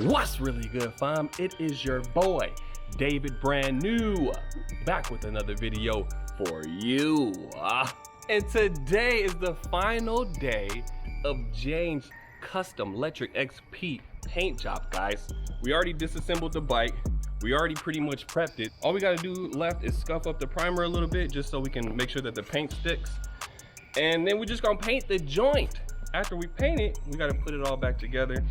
What's really good, fam? It is your boy, David, brand new, back with another video for you. And today is the final day of Jane's custom Lectric XP paint job, guys. We already disassembled the bike. We already pretty much prepped it. All we gotta do left is scuff up the primer a little bit just so we can make sure that the paint sticks. And then we're just gonna paint the joint. After we paint it, we gotta put it all back together.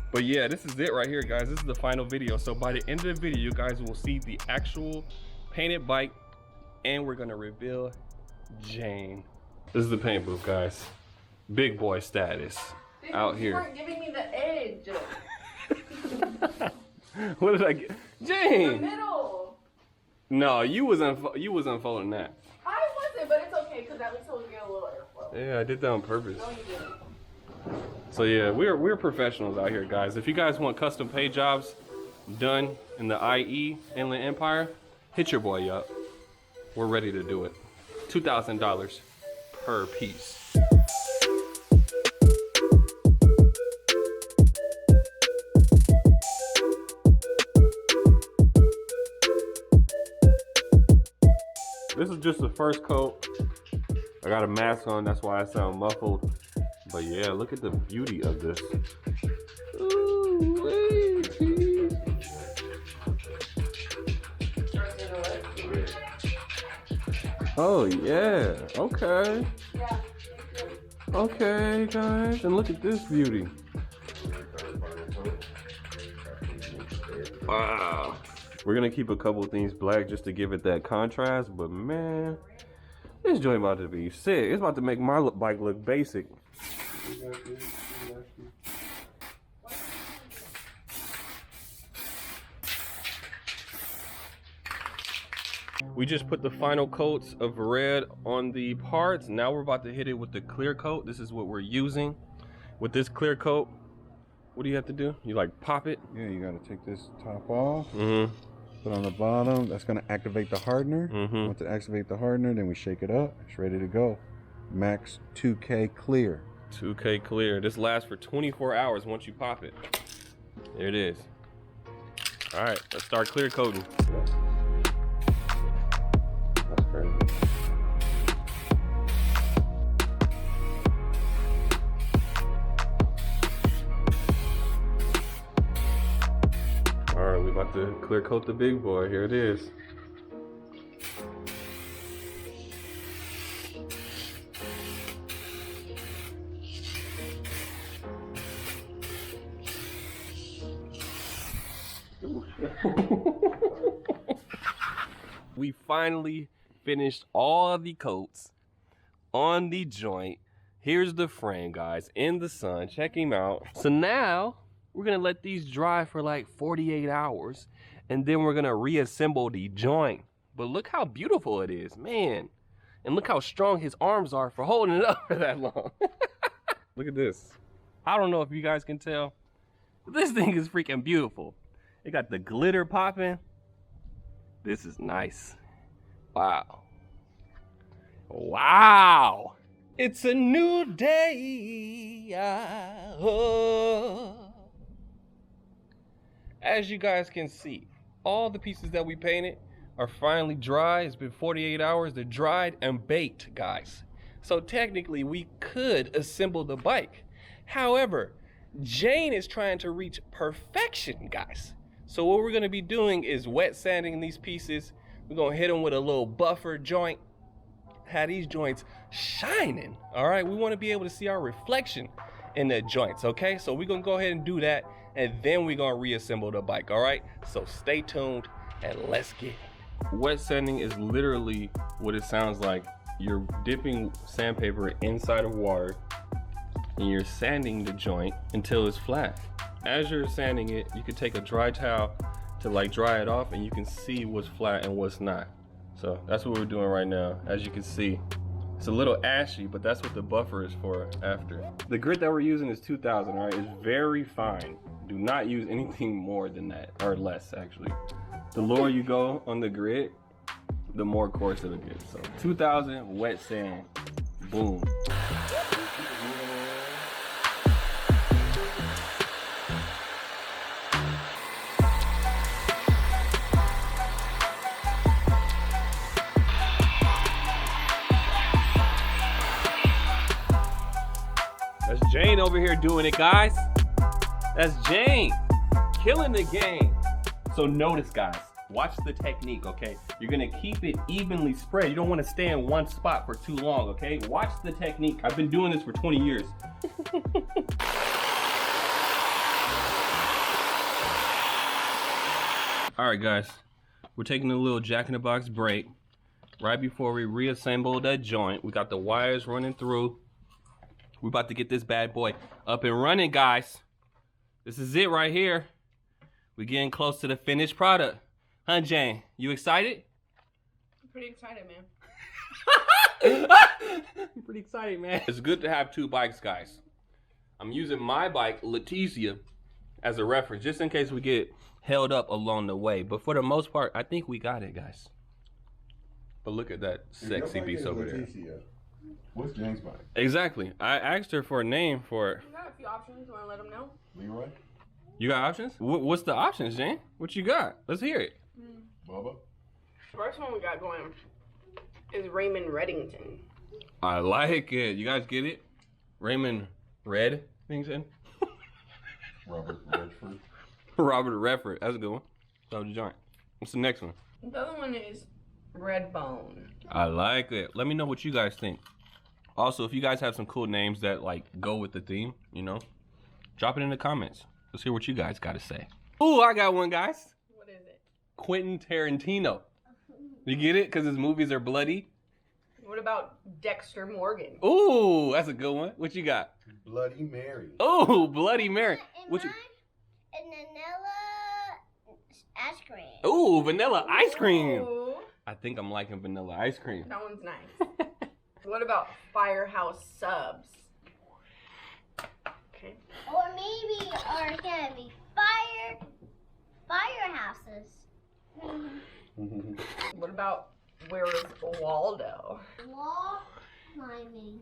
But yeah, this is it right here, guys. This is the final video. So by the end of the video, you guys will see the actual painted bike, and we're gonna reveal Jane. This is the paint booth, guys. Big boy status out here. You weren't giving me the edge. What did I get? Jane! The middle. No, you was unfolding that. I wasn't, but it's okay because that was supposed to get a little airflow. Yeah, I did that on purpose. No, you didn't. So yeah, we're professionals out here, guys. If you guys want custom paint jobs done in the IE Inland Empire, hit your boy up. We're ready to do it. $2,000 per piece. This is just the first coat. I got a mask on, that's why I sound muffled. But yeah, look at the beauty of this. Ooh, oh yeah, okay. Okay, guys, and look at this beauty. Wow. We're gonna keep a couple of things black just to give it that contrast, but man, this joint about to be sick. It's about to make my bike look basic. We just put the final coats of red on the parts. Now we're about to hit it with the clear coat. This is what we're using. With this clear coat, what do you have to do? You like pop it? Yeah, you gotta take this top off. Mm-hmm. Put on the bottom. That's gonna activate the hardener. Mm-hmm. Once it activates the hardener, then we shake it up. It's ready to go. Max 2K clear. 2K clear. This lasts for 24 hours once you pop it. There it is. All right, let's start clear coating. That's crazy. All right, we about to clear coat the big boy. Here it is. We finally finished all the coats on the joint. Here's the frame, guys, in the sun. Check him out. So now we're gonna let these dry for like 48 hours, and then we're gonna reassemble the joint. But look how beautiful it is, man. And look how strong his arms are for holding it up for that long. Look at this. I don't know if you guys can tell, but this thing is freaking beautiful. It got the glitter popping. This is nice. Wow. Wow. It's a new day. As you guys can see, all the pieces that we painted are finally dry. It's been 48 hours. They're dried and baked, guys. So technically we could assemble the bike. However, Jane is trying to reach perfection, guys. So what we're gonna be doing is wet sanding these pieces. We're gonna hit them with a little buffer joint, have these joints shining, all right? We wanna be able to see our reflection in the joints, okay? So we're gonna go ahead and do that, and then we're gonna reassemble the bike, all right? So stay tuned, and let's get it. Wet sanding is literally what it sounds like. You're dipping sandpaper inside of water, and you're sanding the joint until it's flat. As you're sanding it, you can take a dry towel to like dry it off, and you can see what's flat and what's not. So that's what we're doing right now. As you can see, it's a little ashy, but that's what the buffer is for after. The grit that we're using is 2000, right? It's very fine. Do not use anything more than that, or less actually. The lower you go on the grit, the more coarse it'll get. So 2000 wet sand, boom. Jane over here doing it, guys. That's Jane, killing the game. So notice, guys, watch the technique, okay? You're gonna keep it evenly spread. You don't wanna stay in one spot for too long, okay? Watch the technique. I've been doing this for 20 years. All right, guys, we're taking a little jack-in-the-box break. Right before we reassemble that joint, we got the wires running through. We're about to get this bad boy up and running, guys. This is it right here. We're getting close to the finished product. Huh, Jane? You excited? I'm pretty excited, man. I'm pretty excited, man. It's good to have two bikes, guys. I'm using my bike, Leticia, as a reference, just in case we get held up along the way. But for the most part, I think we got it, guys. But look at that sexy beast over there. What's Jane's bike? Exactly. I asked her for a name for it. We got a few options. You want to let them know? Leroy? You got options? What's the options, Jane? What you got? Let's hear it. Bubba? First one we got going is Raymond Reddington. I like it. You guys get it? Raymond Reddington? Robert Redford. Robert Redford. That's a good one. So the joint. What's the next one? The other one is Redbone. I like it. Let me know what you guys think. Also, if you guys have some cool names that like go with the theme, you know, drop it in the comments. Let's hear what you guys got to say. Ooh, I got one, guys. What is it? Quentin Tarantino. You get it? Because his movies are bloody. What about Dexter Morgan? Ooh, that's a good one. What you got? Bloody Mary. Ooh, Bloody Mary. What you? And vanilla ice cream. Ooh, vanilla ice cream. Ooh, I think I'm liking vanilla ice cream. that one's nice. What about Firehouse Subs? Okay. Or maybe, or it's gonna be firehouses. What about Where's Waldo? Wall climbing.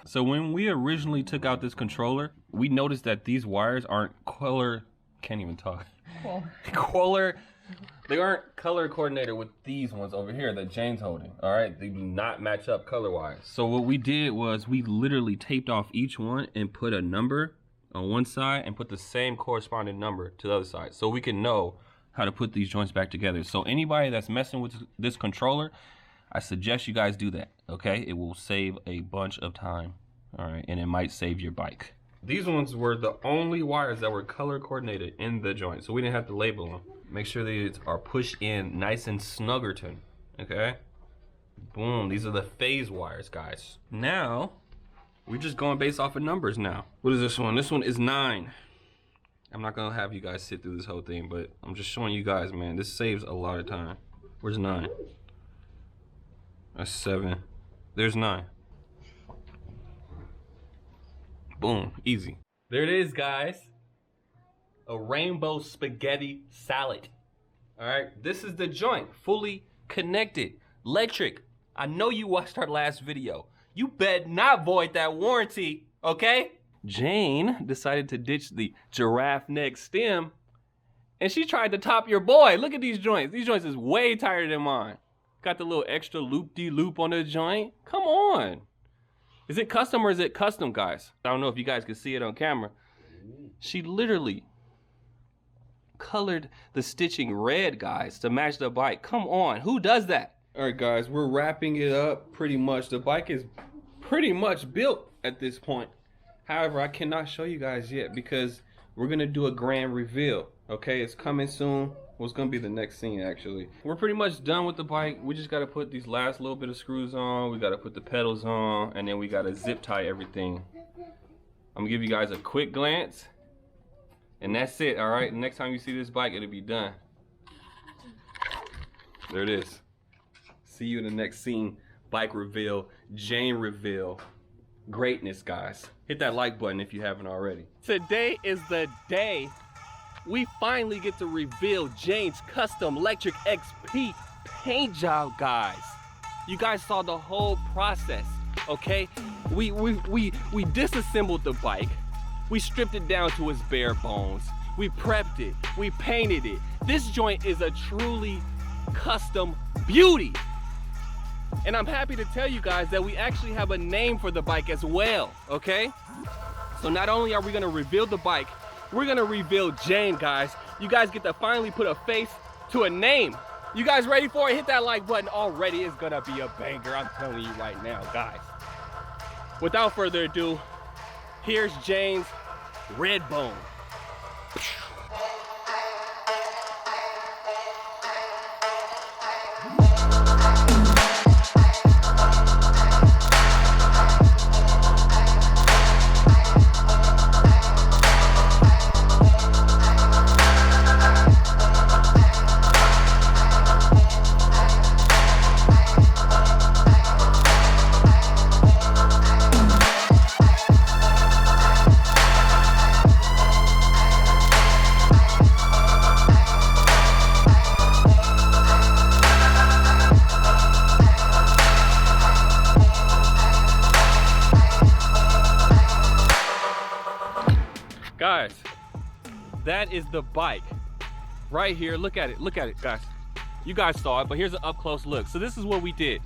So when we originally took out this controller, we noticed that these wires aren't can't even talk. They aren't color coordinated with these ones over here that Jane's holding. All right, they do not match up color wise. So what we did was we literally taped off each one and put a number on one side and put the same corresponding number to the other side, so we can know how to put these joints back together. So anybody that's messing with this controller, I suggest you guys do that, okay? It will save a bunch of time, all right? And it might save your bike. These ones were the only wires that were color coordinated in the joint, so we didn't have to label them. Make sure these are pushed in nice and snuggerton, okay? Boom, these are the phase wires, guys. Now, we're just going based off of numbers now. What is this one? This one is 9. I'm not gonna have you guys sit through this whole thing, but I'm just showing you guys, man, this saves a lot of time. Where's 9? That's 7. There's 9. Boom, easy. There it is, guys. A rainbow spaghetti salad. All right, this is the joint, fully connected. Lectric, I know you watched our last video. You bet not void that warranty, okay? Jane decided to ditch the giraffe neck stem, and she tried to top your boy. Look at these joints. These joints is way tighter than mine. Got the little extra loop-de-loop on the joint. Come on. Is it custom or is it custom, guys? I don't know if you guys can see it on camera. She literally colored the stitching red, guys, to match the bike. Come on, who does that? All right, guys, we're wrapping it up pretty much. The bike is pretty much built at this point. However, I cannot show you guys yet because we're gonna do a grand reveal, okay? It's coming soon. Well, it's gonna be the next scene, actually. We're pretty much done with the bike. We just gotta put these last little bit of screws on. We gotta put the pedals on, and then we gotta zip tie everything. I'm gonna give you guys a quick glance, and that's it, all right? Next time you see this bike, it'll be done. There it is. See you in the next scene. Bike reveal, Jane reveal. Greatness, guys. Hit that like button if you haven't already. Today is the day we finally get to reveal Jane's custom Lectric XP paint job, guys. You guys saw the whole process, okay? We disassembled the bike. We stripped it down to its bare bones. We prepped it. We painted it. This joint is a truly custom beauty. And I'm happy to tell you guys that we actually have a name for the bike as well, okay? So not only are we gonna reveal the bike, we're gonna reveal Jane, guys. You guys get to finally put a face to a name. You guys ready for it? Hit that like button already. It's gonna be a banger, I'm telling you right now, guys. Without further ado, here's Jane's Red Bone. Guys, that is the bike right here. Look at it, guys. You guys saw it, but here's an up close look. So this is what we did.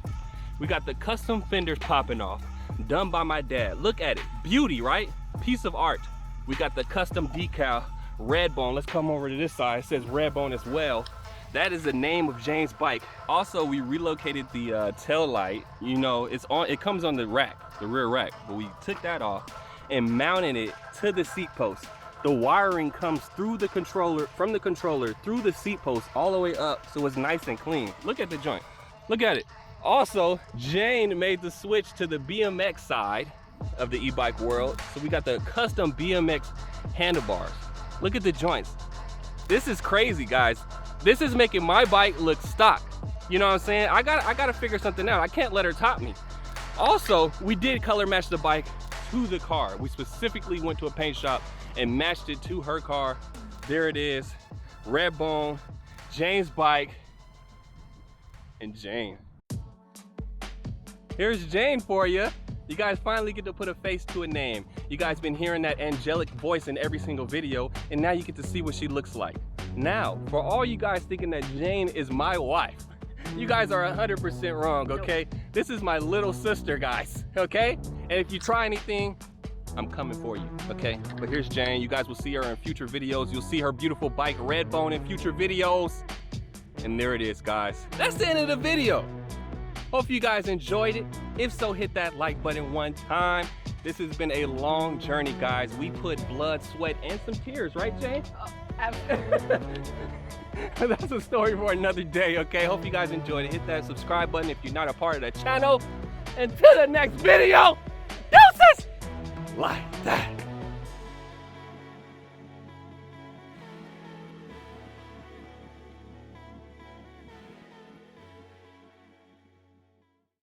We got the custom fenders popping off, done by my dad. Look at it, beauty, right? Piece of art. We got the custom decal, Red Bone. Let's come over to this side. It says Red Bone as well. That is the name of Jane's bike. Also, we relocated the tail light. You know, it comes on the rack, the rear rack, but we took that off and mounted it to the seat post. The wiring comes through the controller, from the controller through the seat post all the way up, so it's nice and clean. Look at the joint, look at it. Also, Jane made the switch to the BMX side of the e-bike world. So we got the custom Bmx handlebars. Look at the joints. This is crazy, guys. This is making my bike look stock. You know what I'm saying? I gotta figure something out. I can't let her top me. Also, we did color match the bike to the car. We specifically went to a paint shop and matched it to her car. There it is, Red Bone, Jane's bike, and Jane. Here's Jane for you. You guys finally get to put a face to a name. You guys been hearing that angelic voice in every single video, and now you get to see what she looks like. Now, for all you guys thinking that Jane is my wife, you guys are 100% wrong, okay? This is my little sister, guys, okay? And if you try anything, I'm coming for you, okay? But here's Jane. You guys will see her in future videos. You'll see her beautiful bike, Red Bone, in future videos. And there it is, guys. That's the end of the video. Hope you guys enjoyed it. If so, hit that like button one time. This has been a long journey, guys. We put blood, sweat, and some tears, right, Jane? That's a story for another day, okay? Hope you guys enjoyed it. Hit that subscribe button if you're not a part of the channel. Until the next video, deuces! Like that.